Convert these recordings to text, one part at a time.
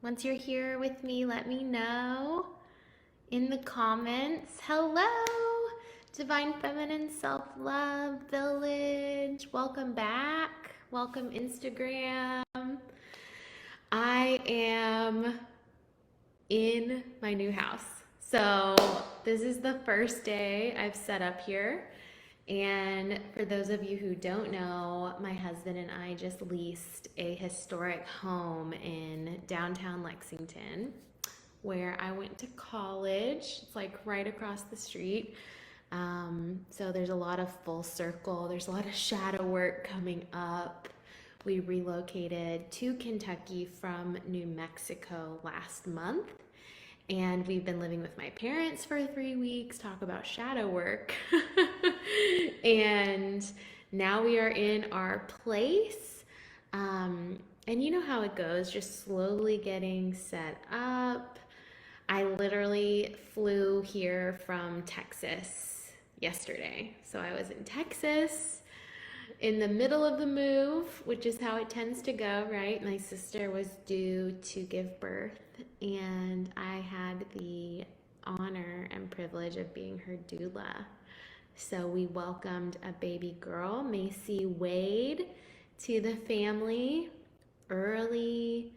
Once you're here with me, let me know in the comments. Hello, Divine Feminine Self-Love Village. Welcome back. Welcome, Instagram. I am in my new house. So this is the first day I've set up here. And for those of you who don't know, my husband and I just leased a historic home in downtown Lexington where I went to college. It's like right across the street. So there's a lot of full circle, there's a lot of shadow work coming up. We relocated to Kentucky from New Mexico last month. And we've been living with my parents for 3 weeks, talk about shadow work. And now we are in our place. And you know how it goes, just slowly getting set up. I literally flew here from Texas yesterday. So I was in Texas in the middle of the move, which is how it tends to go, right? My sister was due to give birth, and I had the honor and privilege of being her doula. So we welcomed a baby girl, Macy Wade, to the family early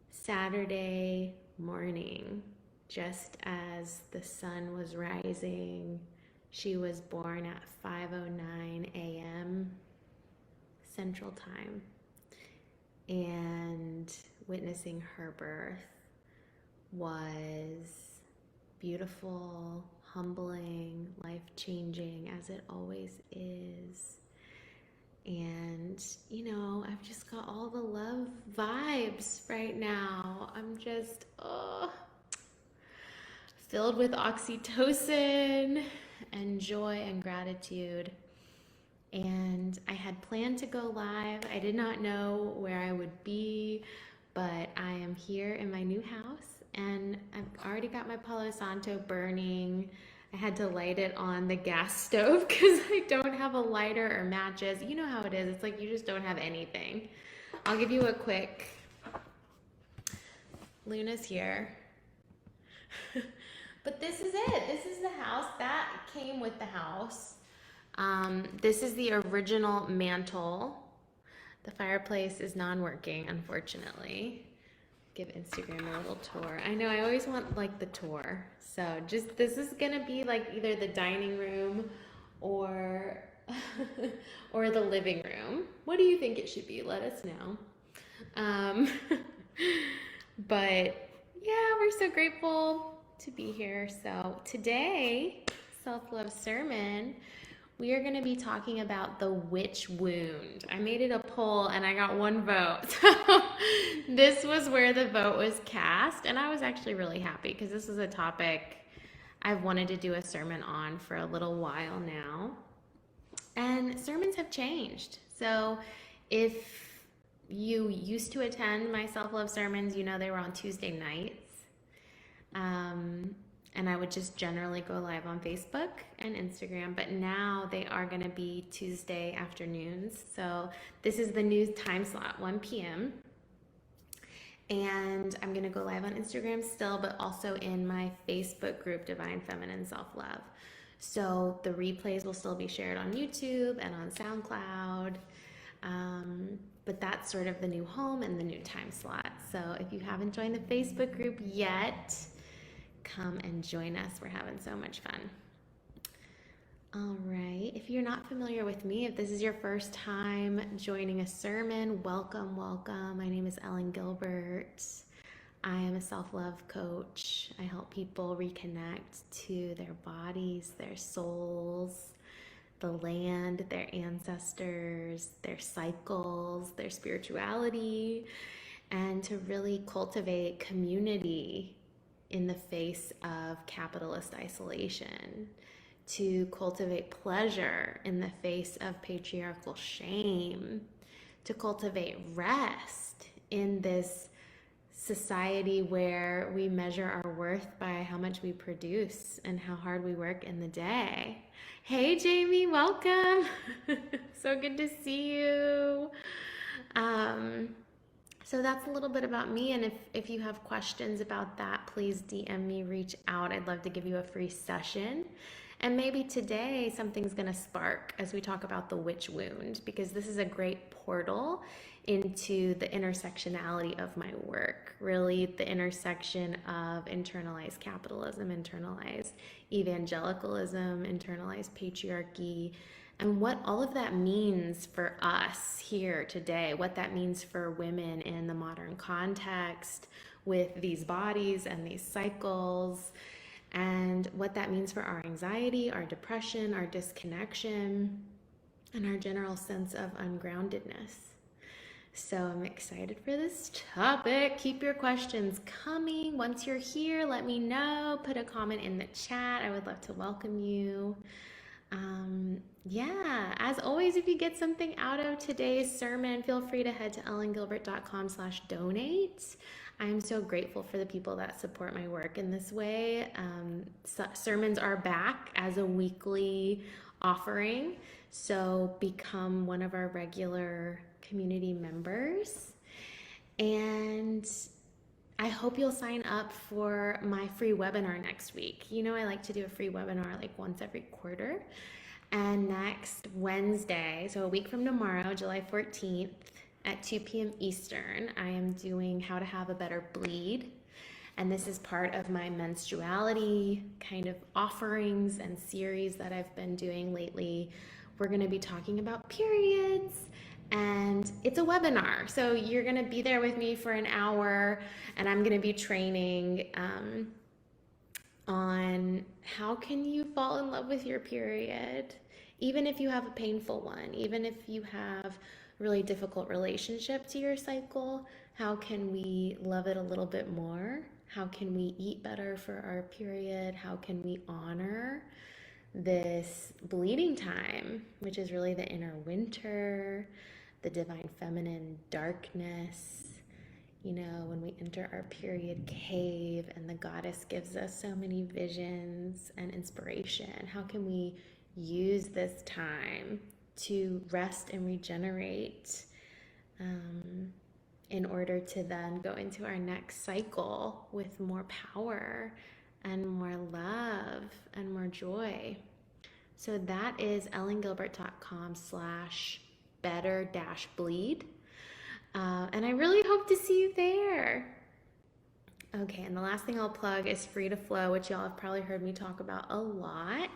Saturday morning, just as the sun was rising. She was born at 5:09 a.m. Central Time, and witnessing her birth was beautiful, humbling, life-changing, as it always is. And I've just got all the love vibes right now. I'm just filled with oxytocin and joy and gratitude. And I had planned to go live. I did not know where I would be, but I am here in my new house, and I've already got my Palo Santo burning. I had to light it on the gas stove because I don't have a lighter or matches. You know how it is. It's like you just don't have anything. I'll give you a quick. Luna's here. But this is it. This is the house. That came with the house. This is the original mantle. The fireplace is non-working, unfortunately. Give Instagram a little tour. I know I always want like the tour. So this is gonna be like either the dining room or or the living room. What do you think it should be? Let us know. But yeah, we're so grateful to be here. So today, self-love sermon, we are going to be talking about the witch wound. I made it a poll and I got one vote. So this was where the vote was cast. And I was actually really happy because this is a topic I've wanted to do a sermon on for a little while now. And sermons have changed. So if you used to attend my self-love sermons, they were on Tuesday nights. And I would just generally go live on Facebook and Instagram, but now they are going to be Tuesday afternoons. So this is the new time slot, 1 p.m. And I'm going to go live on Instagram still, but also in my Facebook group, Divine Feminine Self-Love. So the replays will still be shared on YouTube and on SoundCloud. But that's sort of the new home and the new time slot. So if you haven't joined the Facebook group yet, come and join us. We're having so much fun. All right. If you're not familiar with me, if this is your first time joining a sermon, welcome, welcome. My name is Ellen Gilbert. I am a self-love coach. I help people reconnect to their bodies, their souls, the land, their ancestors, their cycles, their spirituality, and to really cultivate community in the face of capitalist isolation, to cultivate pleasure in the face of patriarchal shame, to cultivate rest in this society where we measure our worth by how much we produce and how hard we work in the day. Hey Jamie, welcome. So good to see you. So that's a little bit about me. And if you have questions about that, please DM me, reach out. I'd love to give you a free session. And maybe today something's going to spark as we talk about the witch wound, because this is a great portal into the intersectionality of my work. Really, the intersection of internalized capitalism, internalized evangelicalism, internalized patriarchy, and what all of that means for us here today, what that means for women in the modern context with these bodies and these cycles, and what that means for our anxiety, our depression, our disconnection, and our general sense of ungroundedness. So I'm excited for this topic. Keep your questions coming. Once you're here, let me know. Put a comment in the chat. I would love to welcome you. Yeah, as always, if you get something out of today's sermon, feel free to head to ellengilbert.com/donate. I'm so grateful for the people that support my work in this way. Sermons are back as a weekly offering, so become one of our regular community members. And I hope you'll sign up for my free webinar next week. You know, I like to do a free webinar like once every quarter. And next Wednesday, so a week from tomorrow, July 14th at 2 p.m. Eastern, I am doing How to Have a Better Bleed. And this is part of my menstruality kind of offerings and series that I've been doing lately. We're going to be talking about periods, and it's a webinar. So you're going to be there with me for an hour, and I'm going to be training on how can you fall in love with your period, even if you have a painful one, even if you have a really difficult relationship to your cycle. How can we love it a little bit more? How can we eat better for our period? How can we honor this bleeding time, which is really the inner winter, the divine feminine darkness, you know, when we enter our period cave and the goddess gives us so many visions and inspiration. How can we use this time to rest and regenerate in order to then go into our next cycle with more power and more love and more joy? So that is ellengilbert.com/better-bleed. And I really hope to see you there. Okay, and the last thing I'll plug is Free to Flow, which y'all have probably heard me talk about a lot.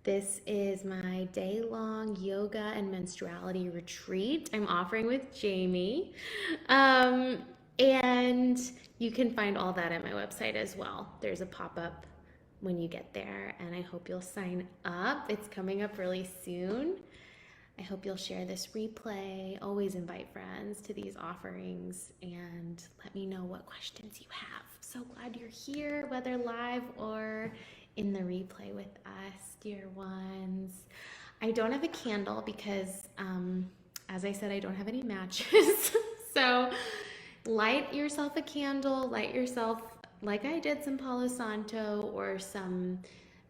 This is my day-long yoga and menstruality retreat I'm offering with Jamie. And you can find all that at my website as well. There's a pop-up when you get there, and I hope you'll sign up. It's coming up really soon. I hope you'll share this replay. Always invite friends to these offerings and let me know what questions you have. So glad you're here, whether live or in the replay with us, dear ones. I don't have a candle because, as I said, I don't have any matches. So light yourself a candle, light yourself, like I did, some Palo Santo or some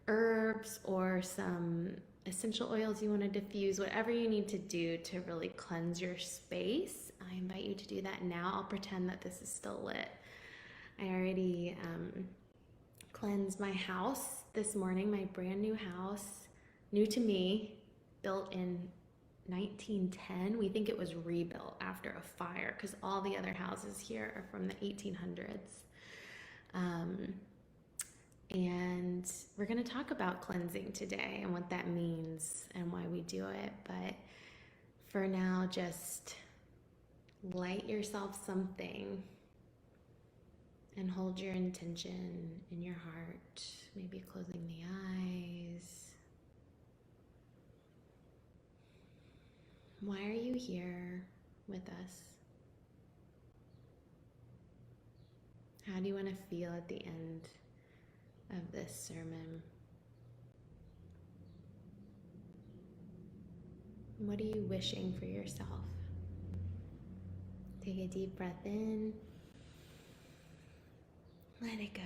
herbs or some essential oils you want to diffuse, whatever you need to do to really cleanse your space. I invite you to do that now. I'll pretend that this is still lit. I already cleansed my house this morning, my brand new house, new to me, built in 1910. We think it was rebuilt after a fire because all the other houses here are from the 1800s. And we're going to talk about cleansing today and what that means and why we do it. But for now, just light yourself something and hold your intention in your heart, maybe closing the eyes. Why are you here with us? How do you want to feel at the end of this sermon? What are you wishing for yourself? Take a deep breath in. Let it go.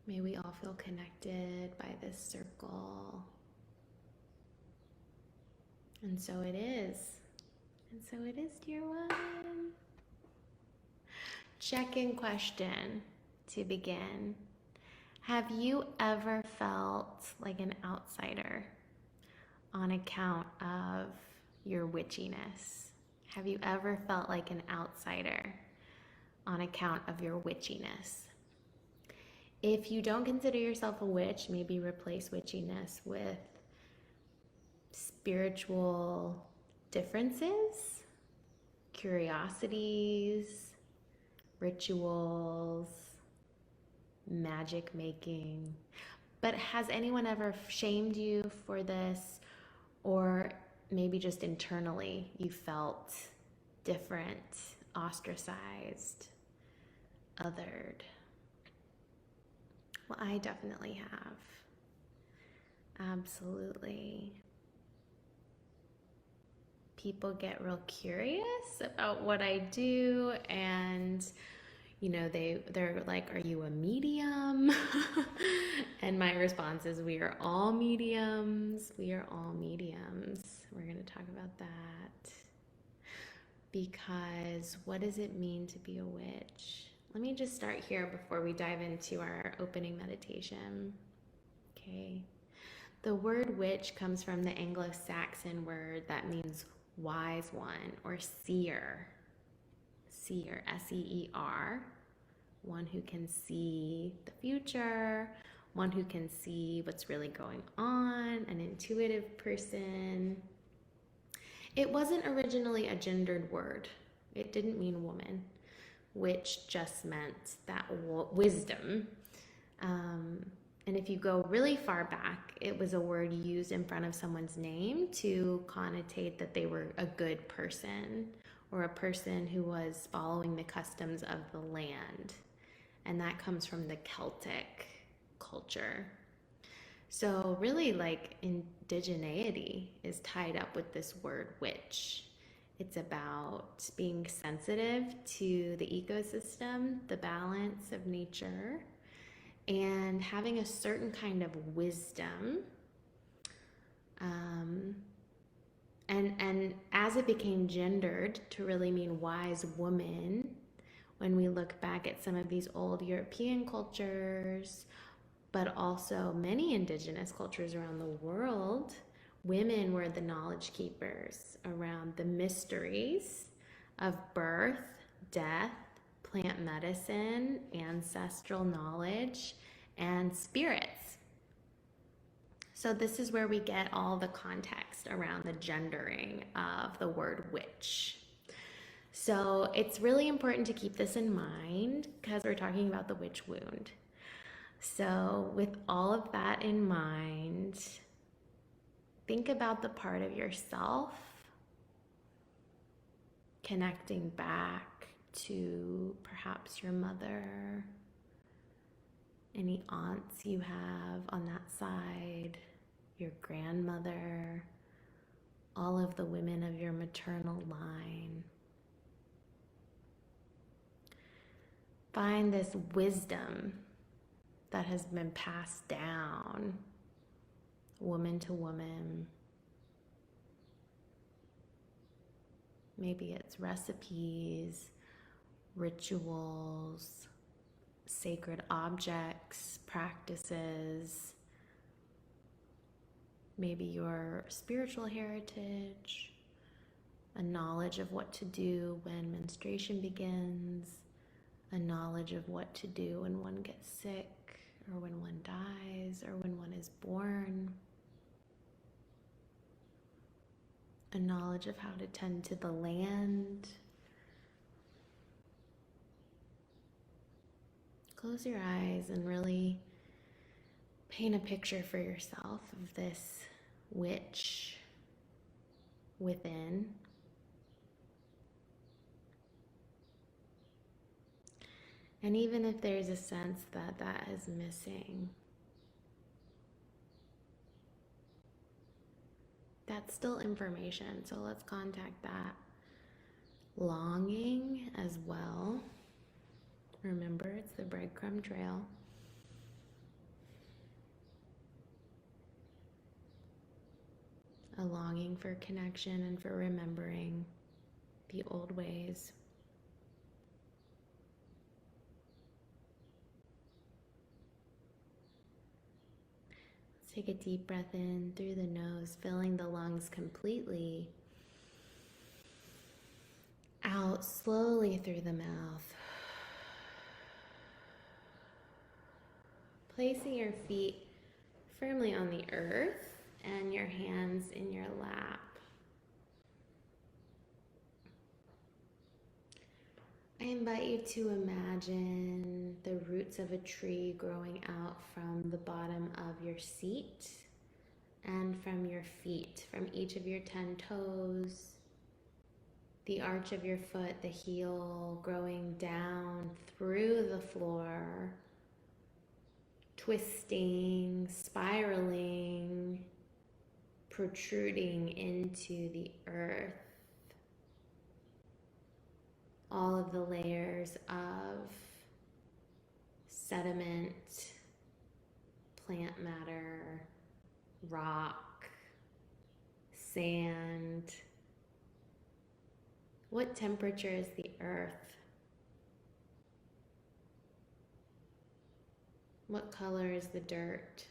May we all feel connected by this circle. And so it is. And so it is, dear one. Check-in question to begin. Have you ever felt like an outsider on account of your witchiness? Have you ever felt like an outsider on account of your witchiness? If you don't consider yourself a witch, maybe replace witchiness with spiritual differences, curiosities, rituals, magic making. But has anyone ever shamed you for this? Or maybe just internally you felt different, ostracized, othered? Well, I definitely have. Absolutely. People get real curious about what I do, and they're like, "Are you a medium?" And my response is, "We are all mediums. We are all mediums." We're going to talk about that. Because what does it mean to be a witch? Let me just start here before we dive into our opening meditation. Okay. The word witch comes from the Anglo-Saxon word that means wise one or seer. Seer, S-E-E-R. One who can see the future, one who can see what's really going on, an intuitive person. It wasn't originally a gendered word. It didn't mean woman, which just meant that wisdom. And if you go really far back, it was a word used in front of someone's name to connotate that they were a good person or a person who was following the customs of the land. And that comes from the Celtic culture. So really, like, indigeneity is tied up with this word witch. It's about being sensitive to the ecosystem, the balance of nature, and having a certain kind of wisdom. And as it became gendered to really mean wise woman, when we look back at some of these old European cultures, but also many indigenous cultures around the world, women were the knowledge keepers around the mysteries of birth, death, plant medicine, ancestral knowledge, and spirits. So this is where we get all the context around the gendering of the word witch. So it's really important to keep this in mind because we're talking about the witch wound. So with all of that in mind, think about the part of yourself connecting back to perhaps your mother, any aunts you have on that side, your grandmother, all of the women of your maternal line. Find this wisdom that has been passed down, woman to woman. Maybe it's recipes, rituals, sacred objects, practices, maybe your spiritual heritage, a knowledge of what to do when menstruation begins, a knowledge of what to do when one gets sick, or when one dies, or when one is born, a knowledge of how to tend to the land. Close your eyes and really paint a picture for yourself of this witch within. And even if there's a sense that that is missing, that's still information. So let's contact that longing as well. Remember, it's the breadcrumb trail. A longing for connection and for remembering. the old ways. Let's take a deep breath in through the nose, filling the lungs completely. Out slowly through the mouth. Placing your feet firmly on the earth and your hands in your lap. I invite you to imagine the roots of a tree growing out from the bottom of your seat and from your feet, from each of your 10 toes, the arch of your foot, the heel, growing down through the floor, twisting, spiraling, protruding into the earth. All of the layers of sediment, plant matter, rock, sand. What temperature is the earth? What color is the dirt?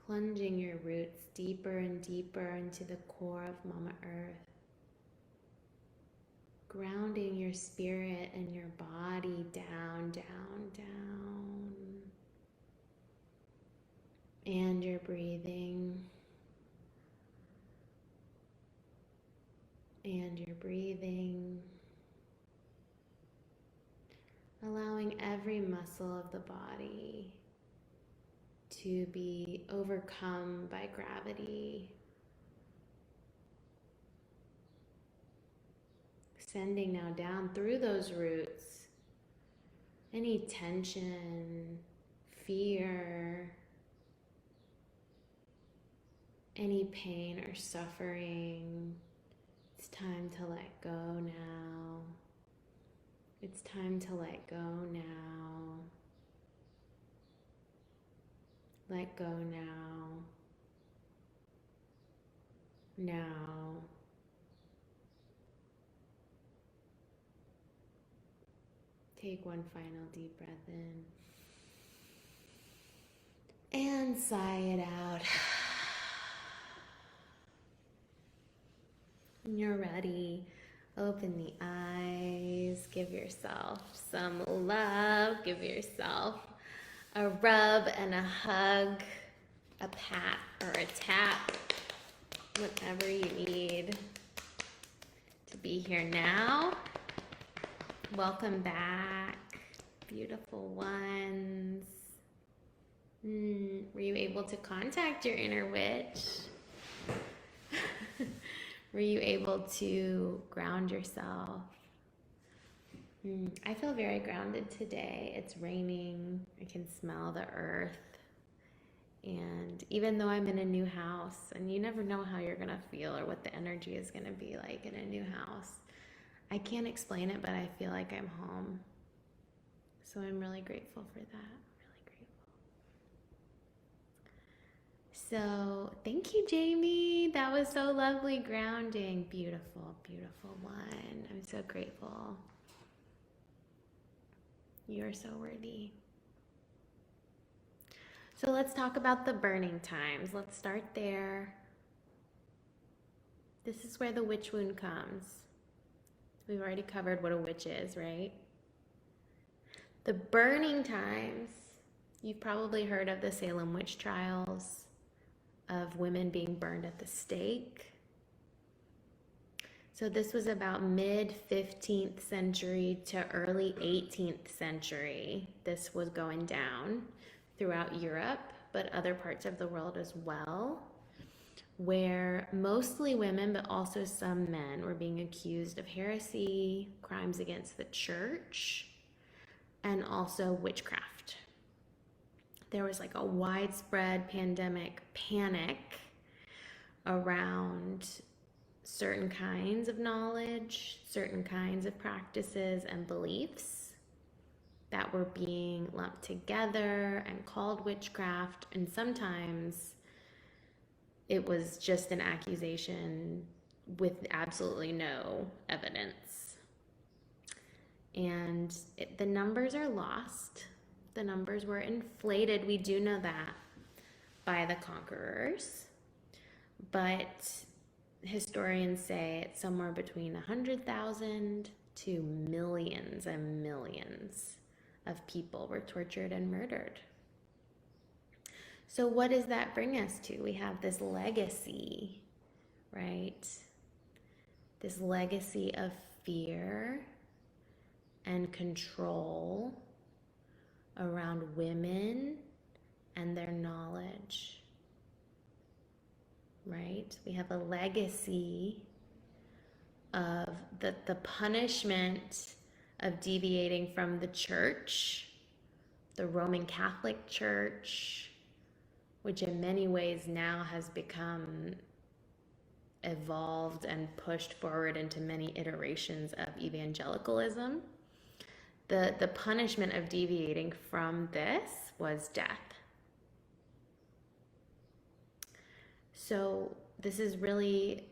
Plunging your roots deeper and deeper into the core of Mama Earth. Grounding your spirit and your body down, down, down. And you're breathing. And you're breathing. Allowing every muscle of the body to be overcome by gravity. Sending now down through those roots any tension, fear, any pain or suffering. It's time to let go now. It's time to let go now. Let go now. Now. Take one final deep breath in. And sigh it out. When you're ready, open the eyes. Give yourself some love. Give yourself a rub and a hug, a pat or a tap, whatever you need to be here now. Welcome back, beautiful ones. Were you able to contact your inner witch? Were you able to ground yourself? I feel very grounded today. It's raining. I can smell the earth. And even though I'm in a new house, and you never know how you're going to feel or what the energy is going to be like in a new house, I can't explain it, but I feel like I'm home. So I'm really grateful for that. Really grateful. So thank you, Jamie. That was so lovely, grounding. Beautiful, beautiful one. I'm so grateful. You're so worthy. So let's talk about the burning times. Let's start there. This is where the witch wound comes. We've already covered what a witch is, right? The burning times, you've probably heard of the Salem witch trials, of women being burned at the stake. So this was about mid-15th century to early 18th century. This was going down throughout Europe, but other parts of the world as well, where mostly women, but also some men, were being accused of heresy, crimes against the church, and also witchcraft. There was like a widespread pandemic panic around certain kinds of knowledge, certain kinds of practices and beliefs that were being lumped together and called witchcraft, and sometimes it was just an accusation with absolutely no evidence. And the numbers are lost. The numbers were inflated. We do know that by the conquerors. But historians say it's somewhere between 100,000 to millions and millions of people were tortured and murdered. So what does that bring us to? We have this legacy, right? This legacy of fear and control around women and their knowledge, right? We have a legacy of the punishment of deviating from the church, the Roman Catholic Church, which in many ways now has become evolved and pushed forward into many iterations of evangelicalism. The punishment of deviating from this was death. So this is really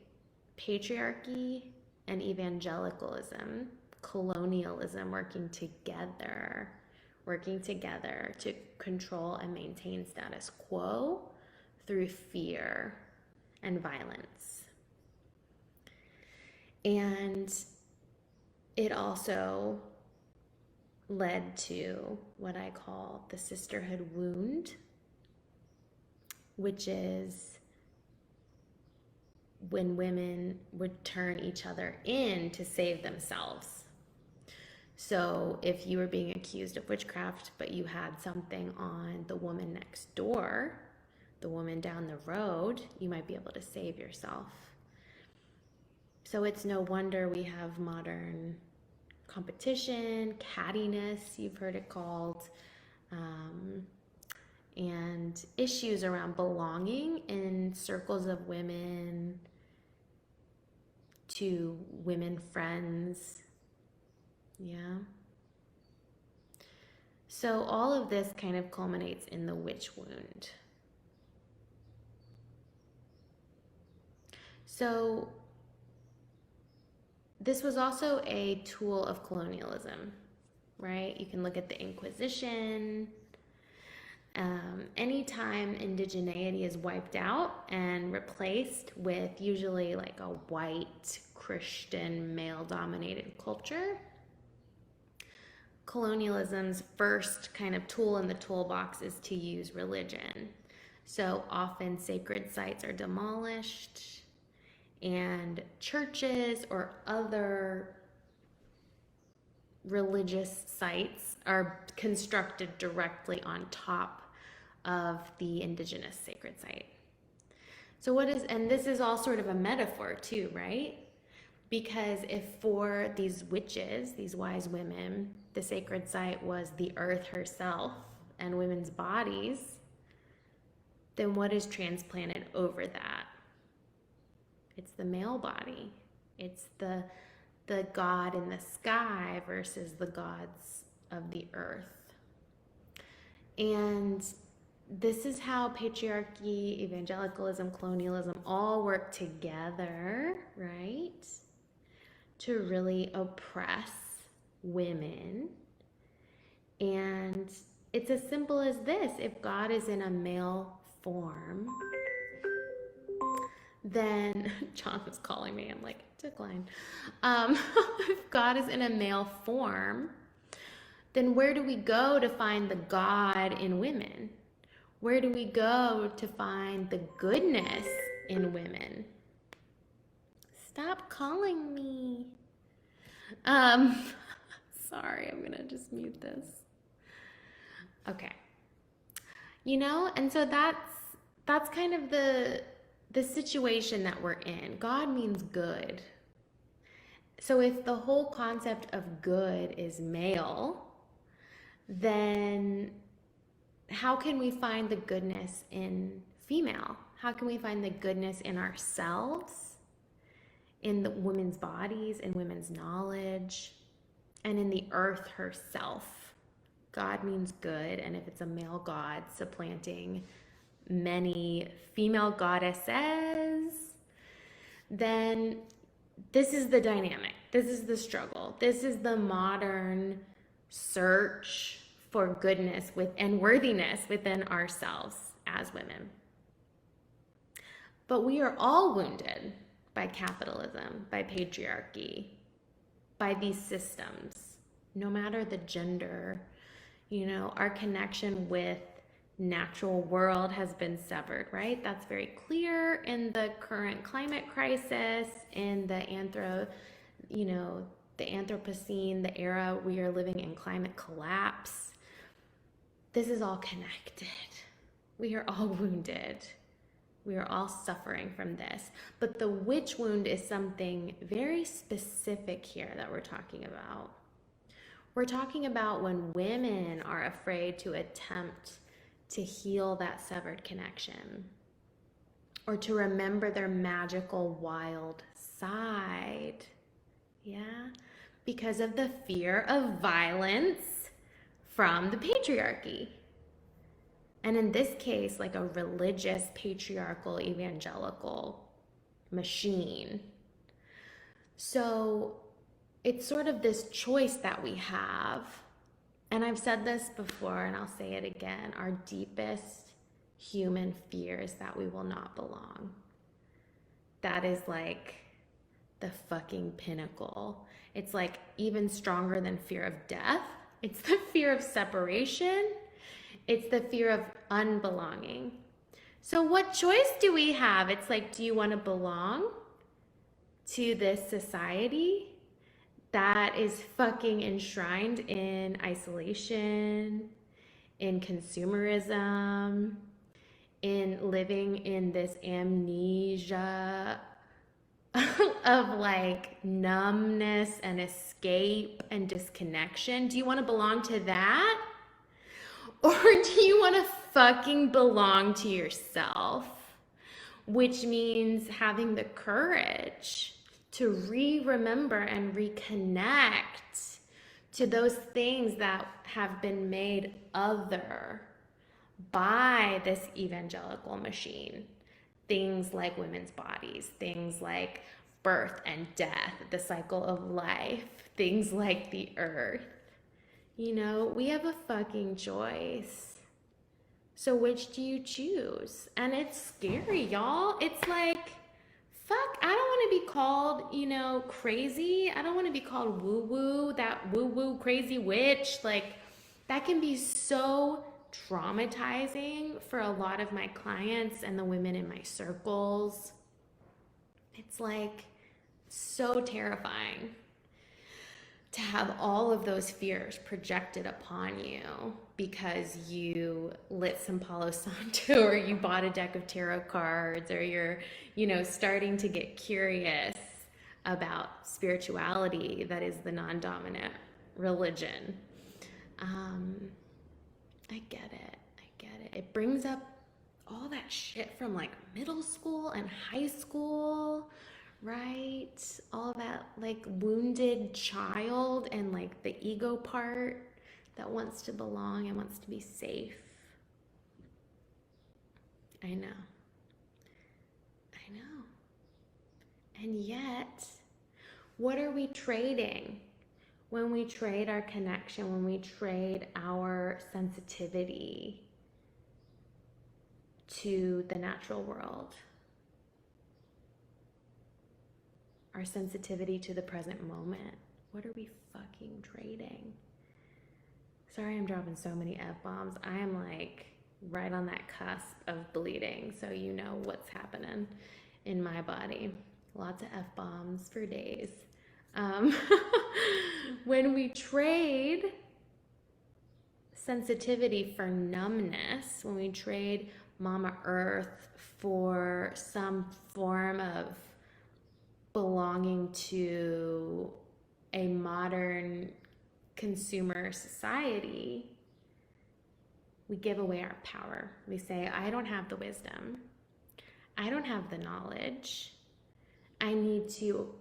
patriarchy and evangelicalism, colonialism working together to control and maintain status quo through fear and violence. And it also led to what I call the sisterhood wound, which is when women would turn each other in to save themselves. So if you were being accused of witchcraft, but you had something on the woman next door, the woman down the road, you might be able to save yourself. So it's no wonder we have modern competition, cattiness, you've heard it called, and issues around belonging in circles of women, to women friends. Yeah. So all of this kind of culminates in the witch wound. So this was also a tool of colonialism, right? You can look at the Inquisition. Anytime indigeneity is wiped out and replaced with usually like a white, Christian, male-dominated culture, colonialism's first kind of tool in the toolbox is to use religion. So often sacred sites are demolished and churches or other religious sites are constructed directly on top of the indigenous sacred site. So what is, and this is all sort of a metaphor too, right? Because if for these witches, these wise women, the sacred site was the earth herself and women's bodies, then what is transplanted over that? It's the male body. It's the God in the sky versus the gods of the earth. And this is how patriarchy, evangelicalism, colonialism all work together, right? To really oppress women. And it's as simple as this. If God is in a male form, then John was calling me. I'm like, decline. If God is in a male form, then where do we go to find the God in women? Where do we go to find the goodness in women? Stop calling me. Sorry, I'm gonna just mute this. Okay. You know, and so that's kind of the situation that we're in. God means good. So if the whole concept of good is male, then how can we find the goodness in female? How can we find the goodness in ourselves, in the women's bodies, in women's knowledge, and in the earth herself? God means good, and if it's a male God supplanting many female goddesses, then this is the dynamic. This is the struggle. This is the modern search for goodness and worthiness within ourselves as women. But we are all wounded by capitalism, by patriarchy, by these systems, no matter the gender. You know, our connection with natural world has been severed, right? That's very clear in the current climate crisis, in the Anthropocene, the era we are living in, climate collapse. This is all connected. We are all wounded. We are all suffering from this. But the witch wound is something very specific here that we're talking about. We're talking about when women are afraid to attempt to heal that severed connection, or to remember their magical wild side. Yeah, because of the fear of violence from the patriarchy. And in this case, like a religious, patriarchal, evangelical machine. So it's sort of this choice that we have. And I've said this before, and I'll say it again. Our deepest human fear is that we will not belong. That is like the fucking pinnacle. It's like even stronger than fear of death. It's the fear of separation. It's the fear of unbelonging. So what choice do we have? It's like, do you want to belong to this society that is fucking enshrined in isolation, in consumerism, in living in this amnesia of like numbness and escape and disconnection? Do you want to belong to that? Or do you want to fucking belong to yourself? Which means having the courage to remember and reconnect to those things that have been made other by this evangelical machine. Things like women's bodies, things like birth and death, the cycle of life, things like the earth. You know, we have a fucking choice. So which do you choose? And it's scary, y'all. It's like, fuck, I don't want to be called, crazy. I don't want to be called woo-woo, that woo-woo crazy witch. Like, that can be so traumatizing for a lot of my clients and the women in my circles. It's like so terrifying to have all of those fears projected upon you because you lit some Palo Santo, or you bought a deck of tarot cards, or you're, starting to get curious about spirituality that is the non-dominant religion. I get it. It brings up all that shit from like middle school and high school, right? All that like wounded child and like the ego part that wants to belong and wants to be safe. I know. And yet, what are we trading when we trade our connection, when we trade our sensitivity to the natural world? Our sensitivity to the present moment. What are we fucking trading? Sorry, I'm dropping so many F-bombs. I am like right on that cusp of bleeding, so you know what's happening in my body. Lots of F-bombs for days. When we trade sensitivity for numbness, when we trade Mama Earth for some form of belonging to a modern consumer society, we give away our power. We say, I don't have the wisdom. I don't have the knowledge. I need to,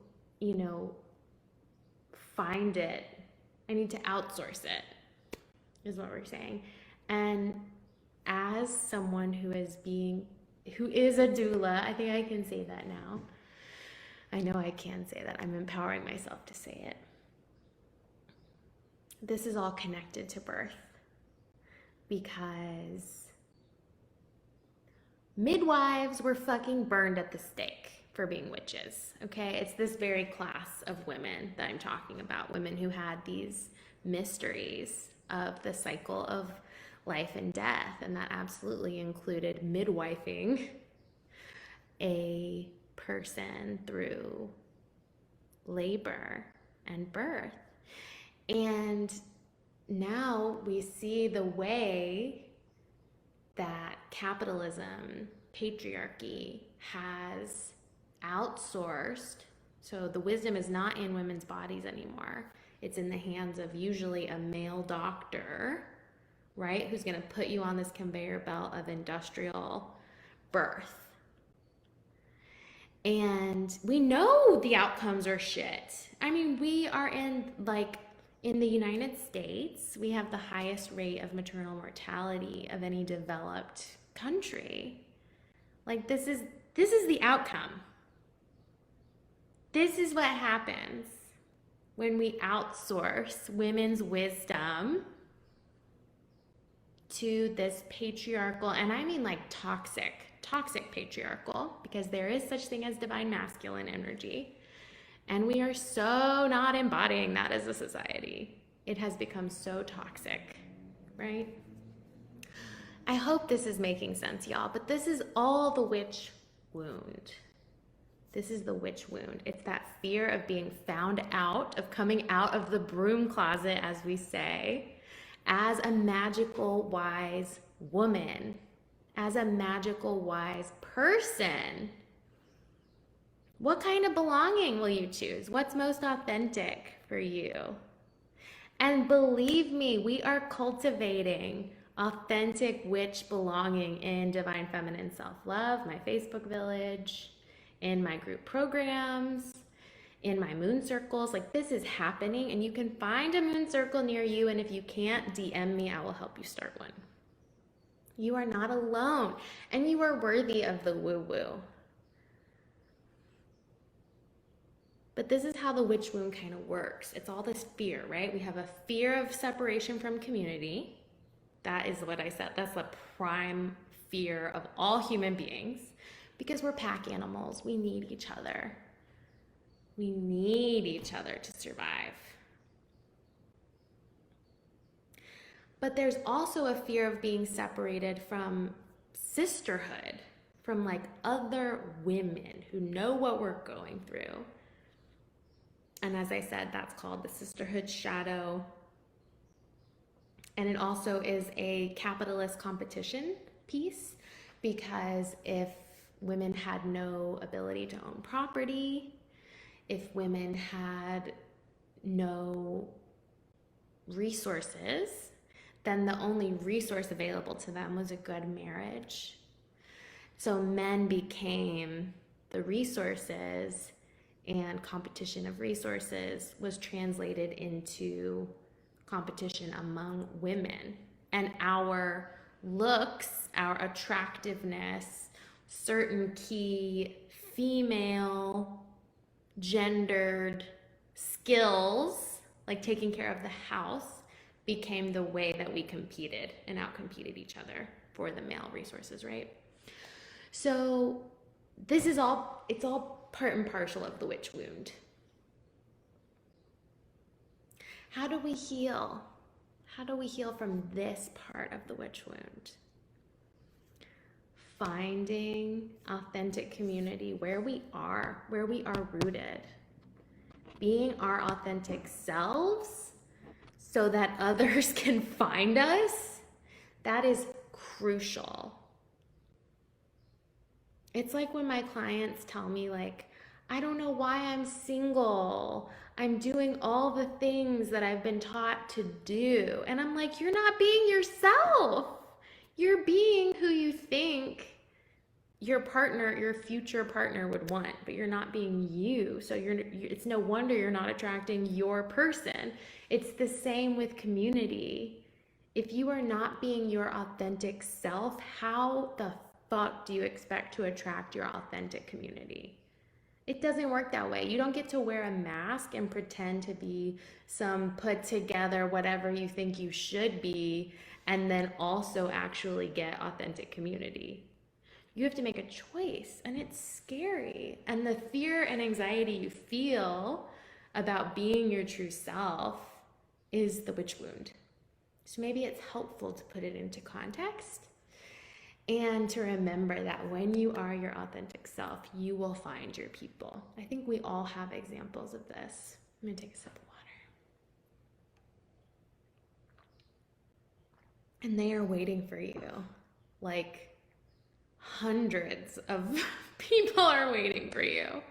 find it. I need to outsource it, is what we're saying. And as someone who is a doula, I think I can say that now. I know I can say that. I'm empowering myself to say it. This is all connected to birth because midwives were fucking burned at the stake for being witches, okay? It's this very class of women that I'm talking about, women who had these mysteries of the cycle of life and death, and that absolutely included midwifing a person through labor and birth. And now we see the way that capitalism, patriarchy has outsourced. So the wisdom is not in women's bodies anymore. It's in the hands of usually a male doctor, right? Who's going to put you on this conveyor belt of industrial birth. And we know the outcomes are shit. I mean, we are in the United States, we have the highest rate of maternal mortality of any developed country. Like this is the outcome. This is what happens when we outsource women's wisdom to this patriarchal, and I mean like toxic patriarchal, because there is such thing as divine masculine energy. And we are so not embodying that as a society. It has become so toxic, right? I hope this is making sense, y'all, but this is all the witch wound. This is the witch wound. It's that fear of being found out, of coming out of the broom closet, as we say, as a magical, wise woman, as a magical, wise person. What kind of belonging will you choose? What's most authentic for you? And believe me, we are cultivating authentic witch belonging in Divine Feminine Self-Love, my Facebook village, in my group programs, in my moon circles. Like, this is happening, and you can find a moon circle near you, and if you can't, DM me, I will help you start one. You are not alone, and you are worthy of the woo-woo. But this is how the witch wound kind of works. It's all this fear, right? We have a fear of separation from community. That is what I said. That's the prime fear of all human beings, because we're pack animals. We need each other. We need each other to survive. But there's also a fear of being separated from sisterhood, from like other women who know what we're going through. And as I said, that's called the sisterhood shadow. And it also is a capitalist competition piece, because if women had no ability to own property, if women had no resources, then the only resource available to them was a good marriage. So men became the resources, and competition of resources was translated into competition among women. And our looks, our attractiveness, certain key female gendered skills, like taking care of the house, became the way that we competed and outcompeted each other for the male resources, right? So this is it's all part and parcel of the witch wound. How do we heal? How do we heal from this part of the witch wound? Finding authentic community where we are rooted. Being our authentic selves so that others can find us, that is crucial. It's like when my clients tell me, like, I don't know why I'm single. I'm doing all the things that I've been taught to do. And I'm like, you're not being yourself. You're being who you think your partner, your future partner would want, but you're not being you. So it's no wonder you're not attracting your person. It's the same with community. If you are not being your authentic self, how the fuck do you expect to attract your authentic community? It doesn't work that way. You don't get to wear a mask and pretend to be some put together, whatever you think you should be, and then also actually get authentic community. You have to make a choice, and it's scary. And the fear and anxiety you feel about being your true self is the witch wound. So maybe it's helpful to put it into context and to remember that when you are your authentic self, you will find your people. I think we all have examples of this. I'm gonna take a sip of water. And they are waiting for you. Like hundreds of people are waiting for you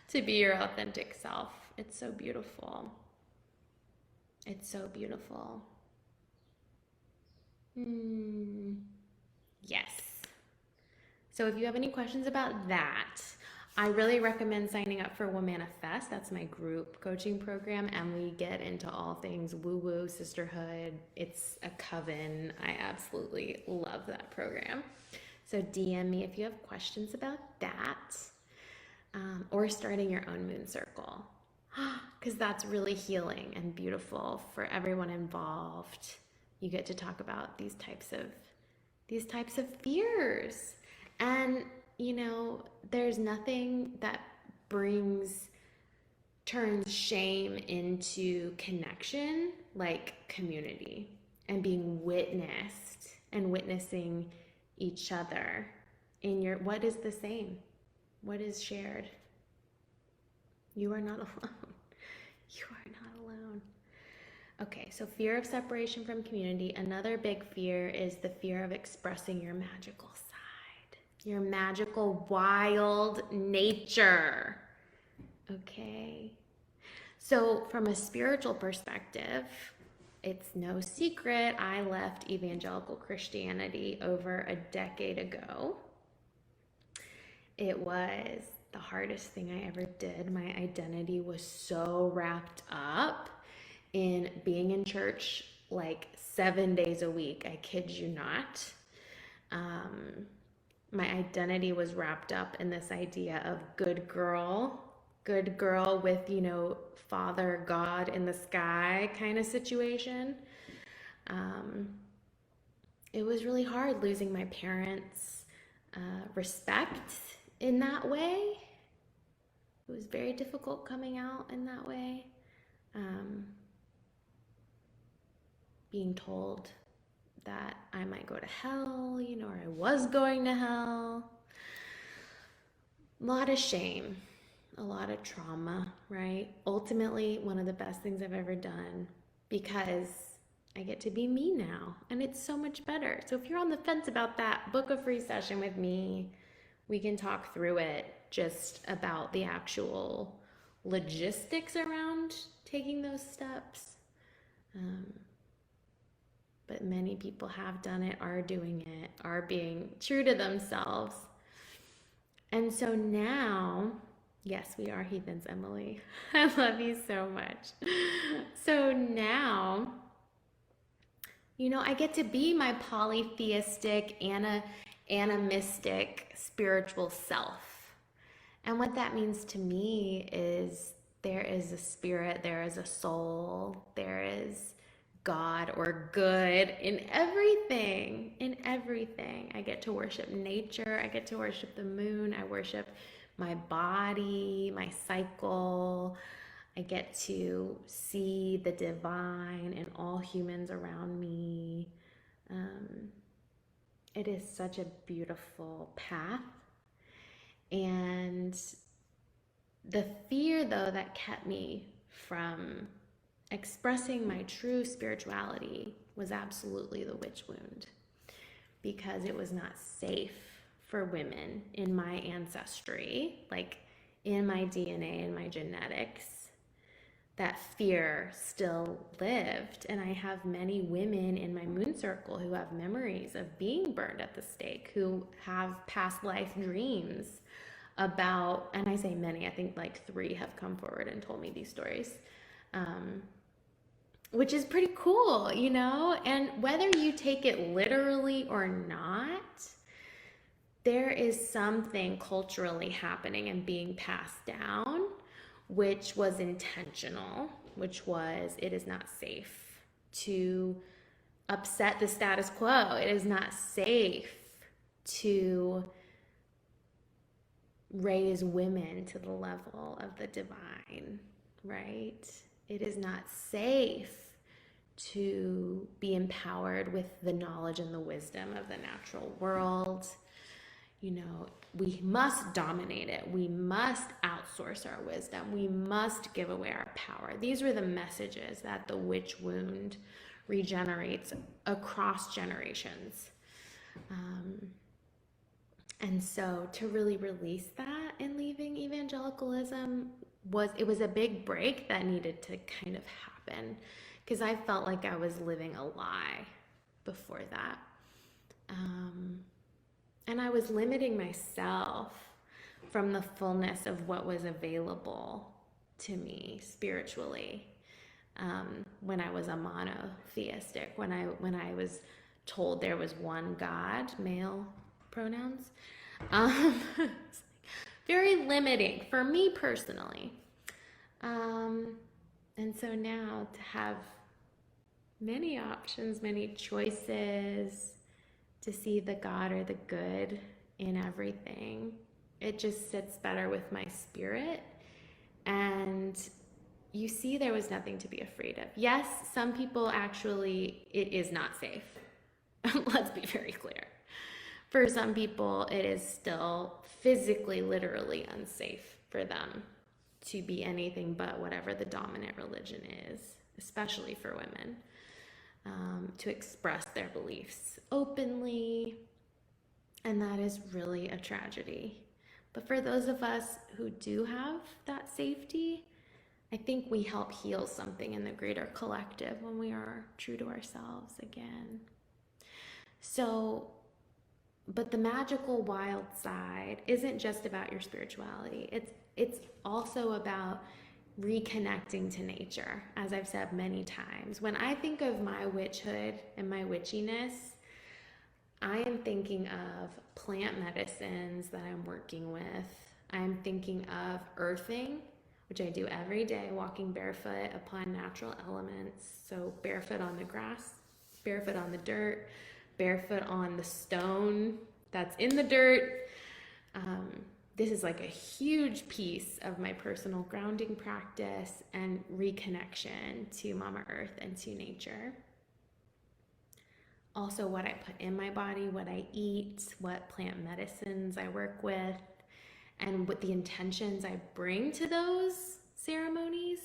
to be your authentic self. It's so beautiful. It's so beautiful. Yes. So if you have any questions about that, I really recommend signing up for Womanifest. That's my group coaching program, and we get into all things woo-woo, sisterhood. It's a coven. I absolutely love that program. So DM me if you have questions about that, or starting your own moon circle, because that's really healing and beautiful for everyone involved. You get to talk about these types of fears. And, you know, there's nothing that turns shame into connection like community and being witnessed and witnessing each other in what is the same? What is shared? You are not alone. You are not alone. Okay, so fear of separation from community. Another big fear is the fear of expressing your magical side, your magical, wild nature. Okay, so from a spiritual perspective, it's no secret I left evangelical Christianity over a decade ago. It was the hardest thing I ever did. My identity was so wrapped up in being in church like 7 days a week. I kid you not. My identity was wrapped up in this idea of good girl with, you know, Father God in the sky kind of situation. It was really hard losing my parents' respect in that way. It was very difficult coming out in that way. Being told that I might go to hell, you know, or I was going to hell. A lot of shame, a lot of trauma, right? Ultimately, one of the best things I've ever done, because I get to be me now, and it's so much better. So if you're on the fence about that, book a free session with me. We can talk through it, just about the actual logistics around taking those steps. But many people have done it, are doing it, are being true to themselves. And so now, yes, we are heathens, Emily. I love you so much. So now, you know, I get to be my polytheistic, animistic, spiritual self. And what that means to me is there is a spirit, there is a soul, there is God or good in everything, I get to worship nature, I get to worship the moon, I worship my body, my cycle, I get to see the divine in all humans around me. It is such a beautiful path. And the fear, though, that kept me from expressing my true spirituality was absolutely the witch wound, because it was not safe for women in my ancestry, like in my DNA and my genetics. That fear still lived, and I have many women in my moon circle who have memories of being burned at the stake, who have past life dreams about, and I say many, I think like 3 have come forward and told me these stories, which is pretty cool, you know? And whether you take it literally or not, there is something culturally happening and being passed down, which was intentional, which was it is not safe to upset the status quo. It is not safe to raise women to the level of the divine, right? It is not safe to be empowered with the knowledge and the wisdom of the natural world. You know, we must dominate it. We must outsource our wisdom. We must give away our power. These were the messages that the witch wound regenerates across generations. And so to really release that in leaving evangelicalism was a big break that needed to kind of happen, because I felt like I was living a lie before that. And I was limiting myself from the fullness of what was available to me spiritually, when I was a monotheistic, when I was told there was one God, male pronouns. Very limiting for me personally. And so now to have many options, many choices, to see the God or the good in everything, it just sits better with my spirit. And you see, there was nothing to be afraid of. Yes, some people actually, it is not safe. Let's be very clear. For some people, it is still physically, literally unsafe for them to be anything but whatever the dominant religion is, especially for women, to express their beliefs openly. And that is really a tragedy. But for those of us who do have that safety, I think we help heal something in the greater collective when we are true to ourselves again. So, but the magical wild side isn't just about your spirituality. It's also about reconnecting to nature, as I've said many times. When I think of my witchhood and my witchiness, I am thinking of plant medicines that I'm working with. I'm thinking of earthing, which I do every day, walking barefoot, applying natural elements. So barefoot on the grass, barefoot on the dirt, barefoot on the stone that's in the dirt. This is like a huge piece of my personal grounding practice and reconnection to Mama Earth and to nature. Also, what I put in my body, what I eat, what plant medicines I work with, and what the intentions I bring to those ceremonies.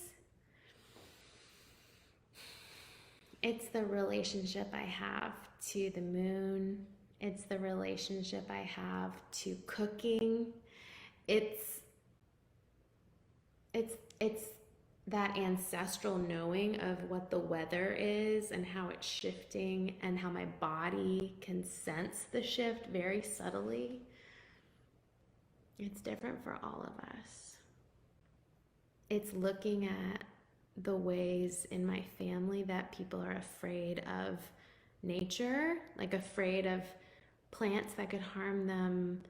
It's the relationship I have to the moon. It's the relationship I have to cooking. It's that ancestral knowing of what the weather is and how it's shifting and how my body can sense the shift very subtly. It's different for all of us. It's looking at the ways in my family that people are afraid of nature, like afraid of plants that could harm them,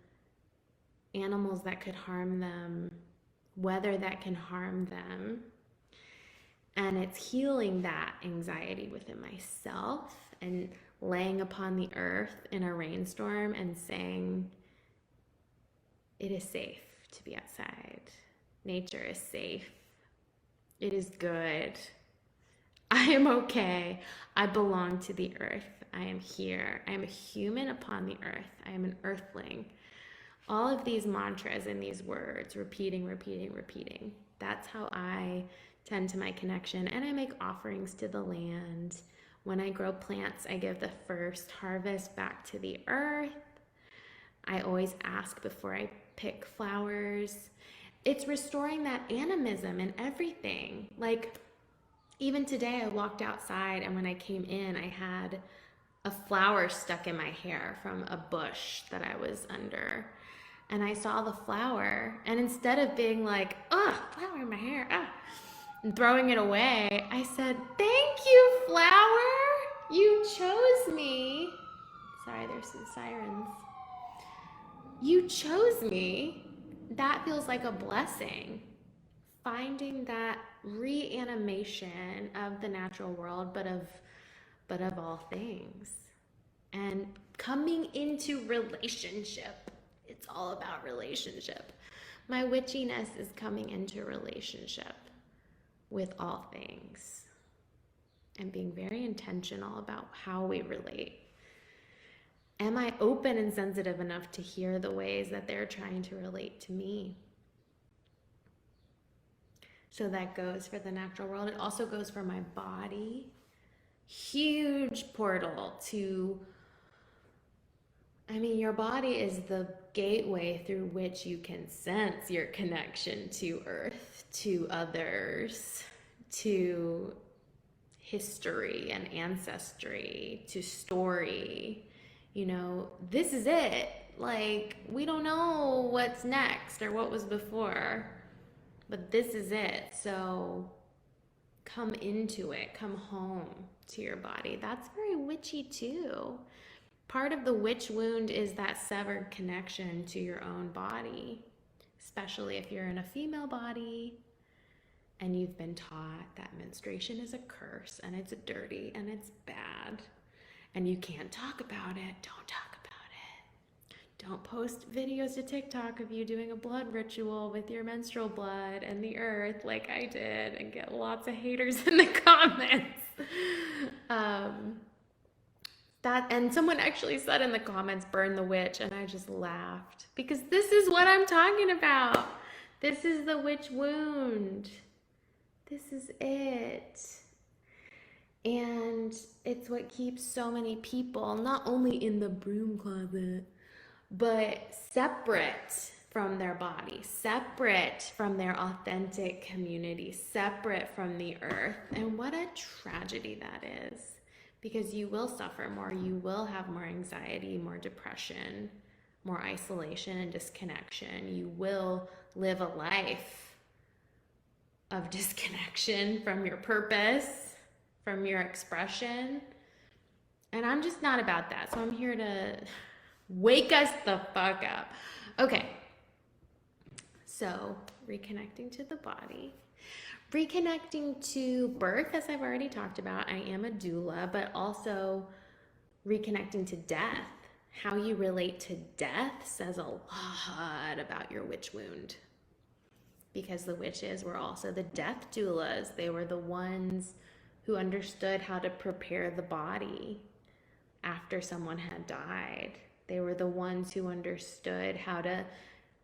animals that could harm them, weather that can harm them. And it's healing that anxiety within myself and laying upon the earth in a rainstorm and saying, it is safe to be outside. Nature is safe. It is good. I am okay. I belong to the earth. I am here. I am a human upon the earth. I am an earthling. All of these mantras and these words, repeating. That's how I tend to my connection. And I make offerings to the land. When I grow plants, I give the first harvest back to the earth. I always ask before I pick flowers. It's restoring that animism in everything. Like, even today I walked outside and when I came in, I had a flower stuck in my hair from a bush that I was under. And I saw the flower, and instead of being like, oh, flower in my hair, and throwing it away, I said, thank flower? You chose me. Sorry, there's some sirens. You chose me. That feels like a blessing. Finding that reanimation of the natural world, but of all things. And coming into relationship. It's all about relationship. My witchiness is coming into relationship with all things and being very intentional about how we relate. Am I open and sensitive enough to hear the ways that they're trying to relate to me? So that goes for the natural world. It also goes for my body. Huge portal to, your body is the gateway through which you can sense your connection to earth, to others, to history and ancestry, to story. This is it. Like, we don't know what's next or what was before, but this is it. So come into it, come home to your body. That's very witchy too. Part of the witch wound is that severed connection to your own body, especially if you're in a female body and you've been taught that menstruation is a curse and it's dirty and it's bad and you can't talk about it. Don't talk about it. Don't post videos to TikTok of you doing a blood ritual with your menstrual blood and the earth like I did and get lots of haters in the comments. And someone actually said in the comments, burn the witch, and I just laughed because this is what I'm talking about. This is the witch wound. This is it. And it's what keeps so many people not only in the broom closet, but separate from their body, separate from their authentic community, separate from the earth. And what a tragedy that is. Because you will suffer more, you will have more anxiety, more depression, more isolation and disconnection. You will live a life of disconnection from your purpose, from your expression. And I'm just not about that. So I'm here to wake us the fuck up. Okay. So reconnecting to the body. Reconnecting to birth, as I've already talked about. I am a doula, but also reconnecting to death. How you relate to death says a lot about your witch wound. Because the witches were also the death doulas. They were the ones who understood how to prepare the body after someone had died. They were the ones who understood how to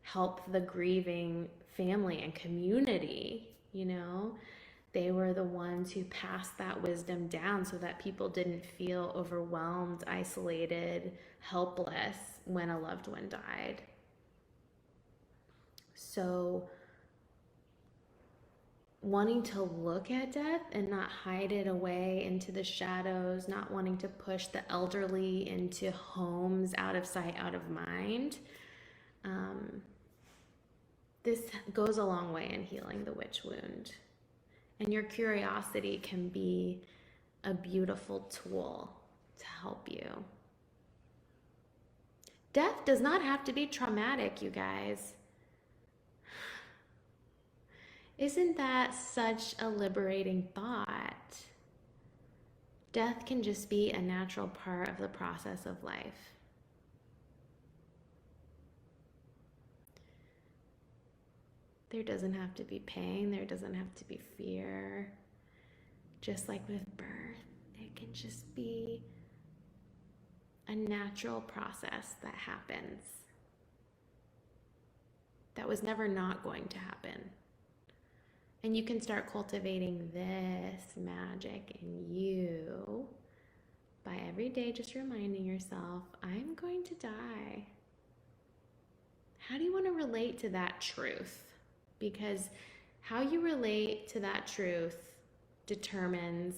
help the grieving family and community. They were the ones who passed that wisdom down so that people didn't feel overwhelmed, isolated, helpless when a loved one died. So wanting to look at death and not hide it away into the shadows, not wanting to push the elderly into homes out of sight, out of mind, this goes a long way in healing the witch wound. And your curiosity can be a beautiful tool to help you. Death does not have to be traumatic, you guys. Isn't that such a liberating thought? Death can just be a natural part of the process of life. There doesn't have to be pain. There doesn't have to be fear. Just like with birth, it can just be a natural process that happens. That was never not going to happen. And you can start cultivating this magic in you by every day just reminding yourself, I'm going to die. How do you want to relate to that truth? Because how you relate to that truth determines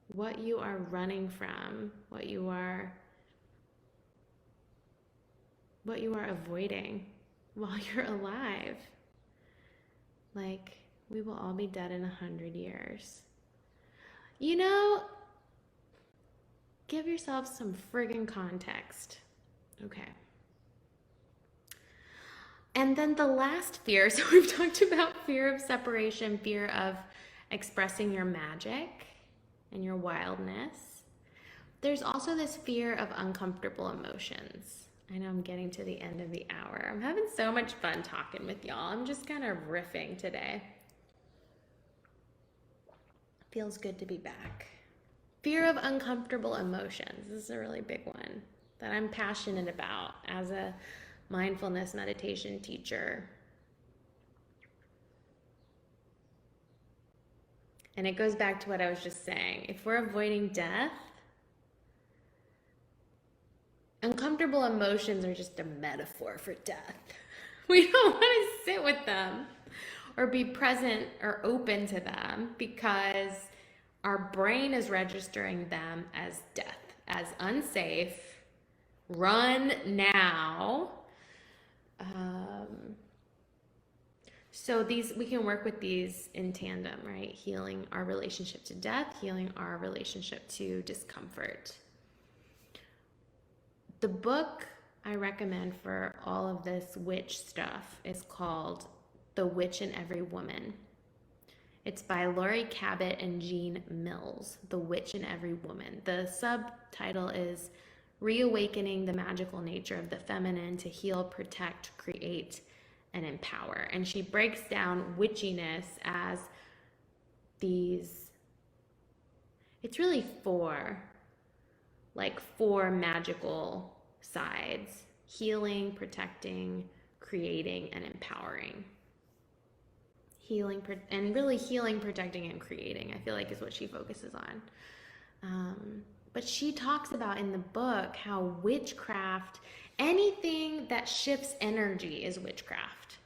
what you are running from, what you are avoiding while you're alive. Like, we will all be dead in 100 years. You know, give yourself some friggin' context. Okay. And then the last fear, so we've talked about fear of separation, fear of expressing your magic and your wildness. There's also this fear of uncomfortable emotions. I know I'm getting to the end of the hour. I'm having so much fun talking with y'all. I'm just kind of riffing today. Feels good to be back. Fear of uncomfortable emotions. This is a really big one that I'm passionate about as a mindfulness meditation teacher. And it goes back to what I was just saying. If we're avoiding death, uncomfortable emotions are just a metaphor for death. We don't want to sit with them or be present or open to them because our brain is registering them as death, as unsafe, run now. So we can work with these in tandem, right? Healing our relationship to death, healing our relationship to discomfort. The book I recommend for all of this witch stuff is called The Witch in Every Woman. It's by Laurie Cabot and Jean Mills, The Witch in Every Woman. The subtitle is Reawakening the Magical Nature of the Feminine to Heal, Protect, Create, and Empower. And she breaks down witchiness as these, it's really four magical sides: healing, protecting, creating, and empowering. Healing, protecting, and creating, I feel like is what she focuses on. But she talks about in the book how witchcraft, anything that shifts energy is witchcraft.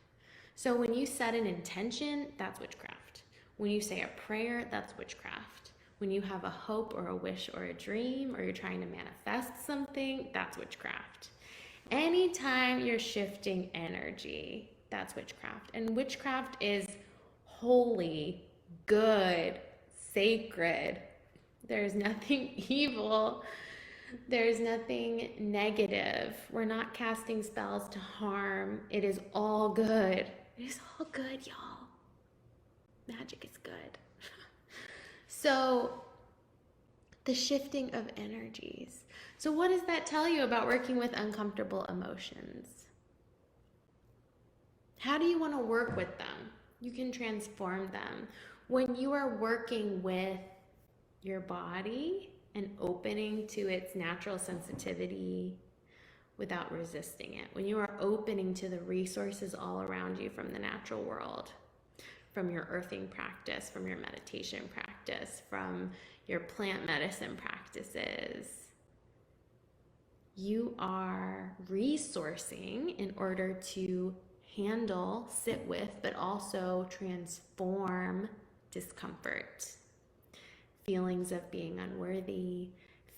So when you set an intention, that's witchcraft. When you say a prayer, that's witchcraft. When you have a hope or a wish or a dream, or you're trying to manifest something, that's witchcraft. Anytime you're shifting energy, that's witchcraft. And witchcraft is holy, good, sacred. There's nothing evil. There's nothing negative. We're not casting spells to harm. It is all good. It is all good, y'all. Magic is good. So, the shifting of energies. So what does that tell you about working with uncomfortable emotions? How do you want to work with them? You can transform them. When you are working with your body and opening to its natural sensitivity without resisting it, when you are opening to the resources all around you from the natural world, from your earthing practice, from your meditation practice, from your plant medicine practices, you are resourcing in order to handle, sit with, but also transform discomfort, feelings of being unworthy,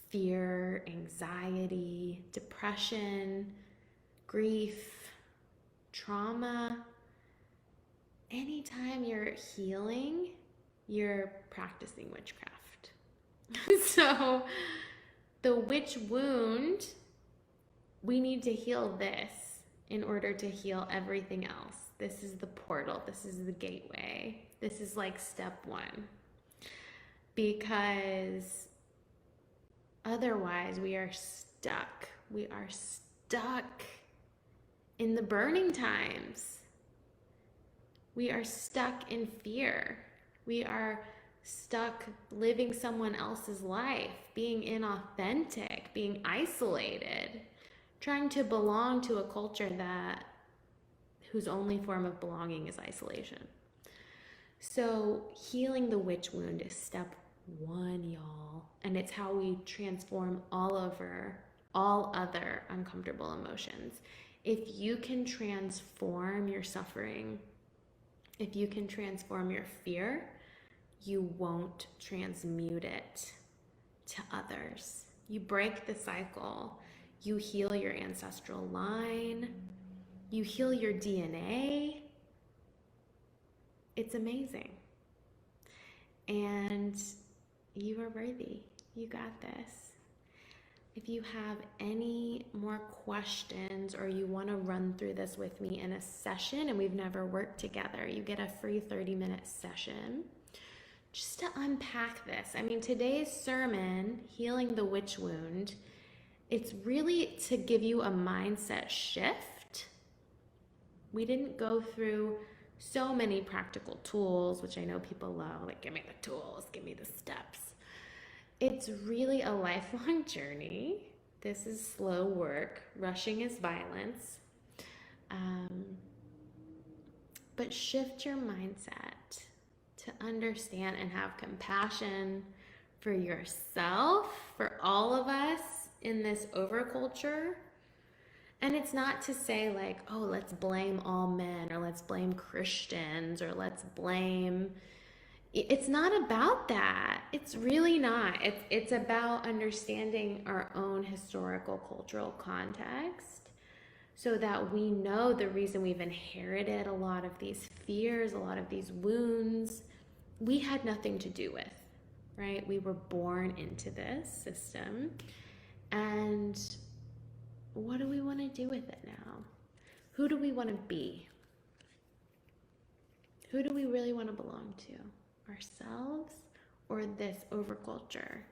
fear, anxiety, depression, grief, trauma. Anytime you're healing, you're practicing witchcraft. So the witch wound, we need to heal this in order to heal everything else. This is the portal. This is the gateway. This is like step one. Because otherwise we are stuck. We are stuck in the burning times. We are stuck in fear. We are stuck living someone else's life, being inauthentic, being isolated, trying to belong to a culture whose only form of belonging is isolation. So healing the witch wound is step one, y'all. And it's how we transform all other uncomfortable emotions. If you can transform your suffering, if you can transform your fear, you won't transmute it to others. You break the cycle. You heal your ancestral line. You heal your DNA. It's amazing. And You are worthy. You got this. If you have any more questions or you want to run through this with me in a session and we've never worked together, you get a free 30-minute session just to unpack this. I mean, today's sermon, Healing the Witch Wound, it's really to give you a mindset shift. We didn't go through so many practical tools, which I know people love, like give me the tools, give me the steps. It's really a lifelong journey. This is slow work. Rushing is violence. But shift your mindset to understand and have compassion for yourself, for all of us in this overculture. And it's not to say like, oh, let's blame all men or let's blame Christians or let's blame. It's not about that. It's really not. It's about understanding our own historical cultural context so that we know the reason we've inherited a lot of these fears, a lot of these wounds, we had nothing to do with, right? We were born into this system. And what do we want to do with it now? Who do we want to be? Who do we really want to belong to? Ourselves or this overculture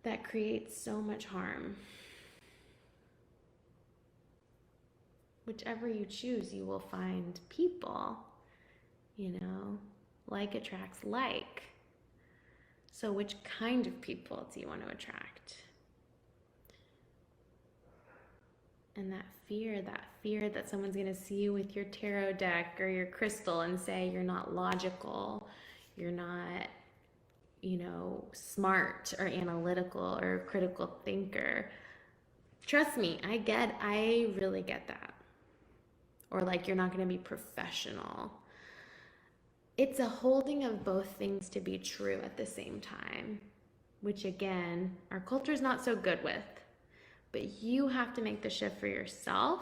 that creates so much harm? Whichever you choose, you will find people, like attracts like. So which kind of people do you want to attract? And that fear that someone's going to see you with your tarot deck or your crystal and say you're not logical, you're not, smart or analytical or a critical thinker. Trust me, I really get that. Or like you're not going to be professional. It's a holding of both things to be true at the same time, which again, our culture is not so good with. But you have to make the shift for yourself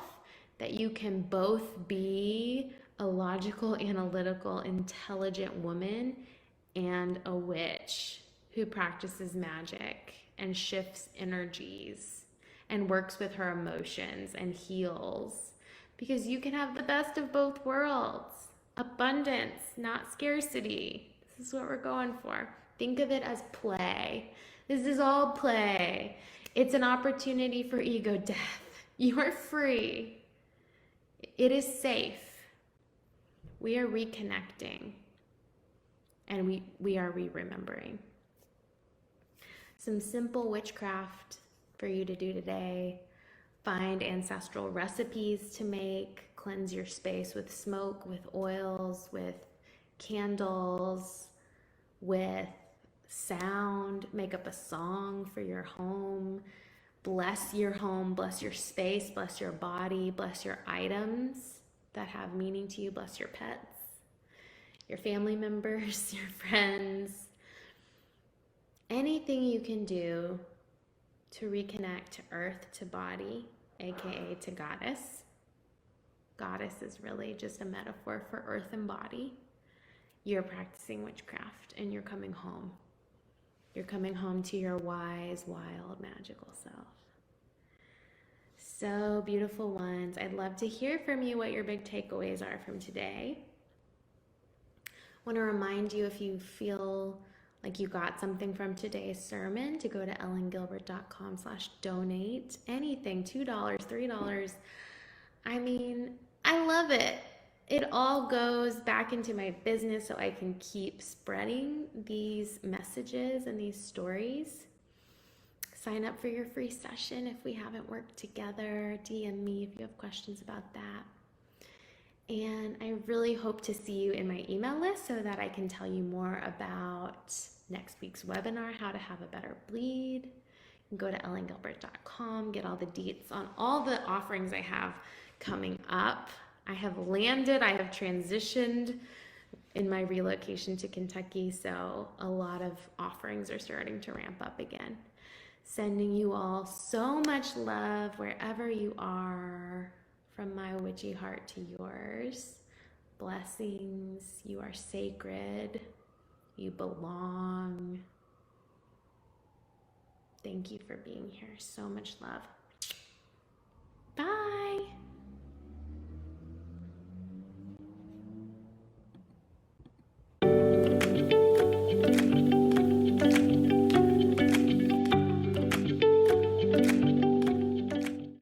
that you can both be a logical, analytical, intelligent woman and a witch who practices magic and shifts energies and works with her emotions and heals. Because you can have the best of both worlds. Abundance, not scarcity. This is what we're going for. Think of it as play. This is all play. It's an opportunity for ego death. You are free. It is safe. We are reconnecting. And we are re-remembering. Some simple witchcraft for you to do today. Find ancestral recipes to make. Cleanse your space with smoke, with oils, with candles, with sound. Make up a song for your home. Bless your home, bless your space, bless your body, bless your items that have meaning to you. Bless your pets, your family members, your friends. Anything you can do to reconnect to earth, to body, aka to goddess. Goddess is really just a metaphor for earth and body. You're practicing witchcraft and you're coming home. You're coming home to your wise, wild, magical self. So beautiful ones. I'd love to hear from you what your big takeaways are from today. I want to remind you, if you feel like you got something from today's sermon, to go to ellengilbert.com/donate. Anything, $2, $3. I mean, I love it. It all goes back into my business so I can keep spreading these messages and these stories. Sign up for your free session if we haven't worked together. DM me if you have questions about that. And I really hope to see you in my email list so that I can tell you more about next week's webinar, How to Have a Better Bleed. You can go to ellengilbert.com, get all the deets on all the offerings I have coming up. I have landed, I have transitioned in my relocation to Kentucky, so a lot of offerings are starting to ramp up again. Sending you all so much love wherever you are, from my witchy heart to yours. Blessings. You are sacred. You belong. Thank you for being here. So much love.